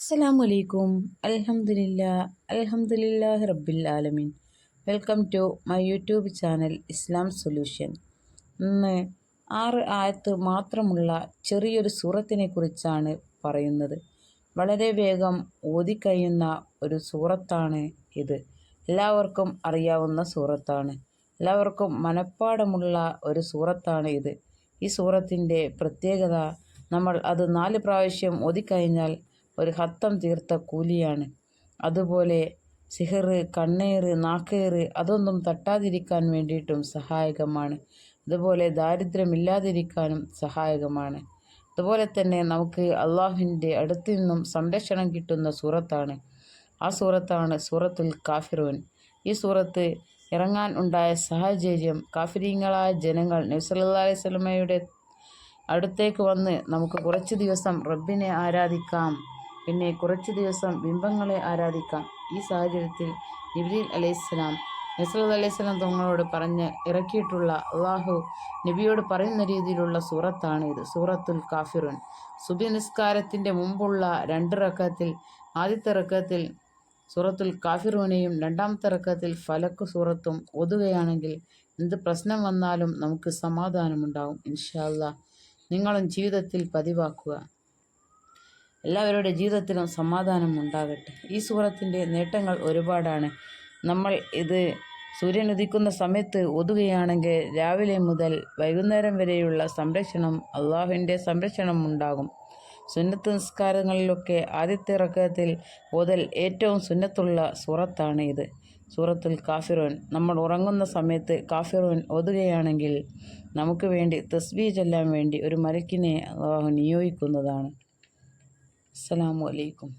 അസ്സലാമു അൽഹംദുലില്ലാഹി റബ്ബിൽ ആലമീൻ. Welcome to my YouTube channel Islam solution. ഇന്ന് 6 ആയത്ത് മാത്രമുള്ള ചെറിയൊരു സൂറത്തിനെ കുറിച്ചാണ് പറയുന്നത്. വളരെ വേഗം ഓതിക്കഴിയുന്ന ഒരു സൂറത്താണ് ഇത്. എല്ലാവർക്കും അറിയാവുന്ന സൂറത്താണ്. എല്ലാവർക്കും മനഃപ്പാടമുള്ള ഒരു സൂറത്താണ് ഇത്. ഈ സൂറത്തിൻ്റെ പ്രത്യേകത, നമ്മൾ അത് 4 പ്രാവശ്യം ഓതിക്കഴിഞ്ഞാൽ ഒരു ഹത്തം തീർത്ത കൂലിയാണ്. അതുപോലെ സിഹർ, കണ്ണേറ്, നാക്കേറ് അതൊന്നും തട്ടാതിരിക്കാൻ വേണ്ടിയിട്ടും സഹായകമാണ്. അതുപോലെ ദാരിദ്ര്യമില്ലാതിരിക്കാനും സഹായകമാണ്. അതുപോലെ തന്നെ നമുക്ക് അള്ളാഹുവിൻ്റെ അടുത്തു നിന്നും സംരക്ഷണം കിട്ടുന്ന സൂറത്താണ്. ആ സൂറത്താണ് സൂറത്തുൽ കാഫിറൂൻ. ഈ സൂറത്ത് ഇറങ്ങാൻ ഉണ്ടായ സാഹചര്യം, കാഫിരീങ്ങളായ ജനങ്ങൾ നബി സല്ലല്ലാഹു അലൈഹി വസല്ലമയുടെ അടുത്തേക്ക് വന്ന് നമുക്ക് കുറച്ച് ദിവസം റബ്ബിനെ ആരാധിക്കാം, പിന്നെ കുറച്ച് ദിവസം ബിംബങ്ങളെ ആരാധിക്കാം. ഈ സാഹചര്യത്തിൽ ജിബ്രീൽ അലൈഹിസ്സലാം നബി സല്ലല്ലാഹു അലൈഹി വസല്ലം തങ്ങളോട് പറഞ്ഞ് ഇറക്കിയിട്ടുള്ള അള്ളാഹു നബിയോട് പറയുന്ന രീതിയിലുള്ള സൂറത്താണ് ഇത്, സൂറത്തുൽ കാഫിറൂൻ. സുബഹി നിസ്കാരത്തിൻ്റെ മുമ്പുള്ള 2 റക്അത്തിൽ ആദ്യത്തെ റക്അത്തിൽ സൂറത്തുൽ കാഫിറൂനെയും രണ്ടാമത്തെ റക്അത്തിൽ ഫലക്ക് സൂറത്തും ഓതുകയാണെങ്കിൽ എന്ത് പ്രശ്നം വന്നാലും നമുക്ക് സമാധാനമുണ്ടാകും. ഇൻഷാ അല്ലാഹ് നിങ്ങളും ജീവിതത്തിൽ പതിവാക്കുക. എല്ലാവരുടെ ജീവിതത്തിലും സമാധാനം ഉണ്ടാകട്ടെ. ഈ സൂറത്തിൻ്റെ നേട്ടങ്ങൾ ഒരുപാടാണ്. നമ്മൾ ഇത് സൂര്യൻ ഉദിക്കുന്ന സമയത്ത് ഓതുകയാണെങ്കിൽ രാവിലെ മുതൽ വൈകുന്നേരം വരെയുള്ള സംരക്ഷണം, അള്ളാഹുവിൻ്റെ സംരക്ഷണം ഉണ്ടാകും. സുന്നത്ത് നിസ്കാരങ്ങളിലൊക്കെ ആദ്യത്തെ റക്അത്തിൽ ഓതൽ ഏറ്റവും സുന്നത്തുള്ള സൂറത്താണ് ഇത്, സൂറത്തുൽ കാഫിറൂൻ. നമ്മൾ ഉറങ്ങുന്ന സമയത്ത് കാഫിറൂൻ ഓതുകയാണെങ്കിൽ നമുക്ക് വേണ്ടി തസ്ബീഹ് ചൊല്ലാൻ വേണ്ടി ഒരു മലക്കിനെ അള്ളാഹു നിയോഗിക്കുന്നതാണ്. അസ്സലാമു അലൈക്കും.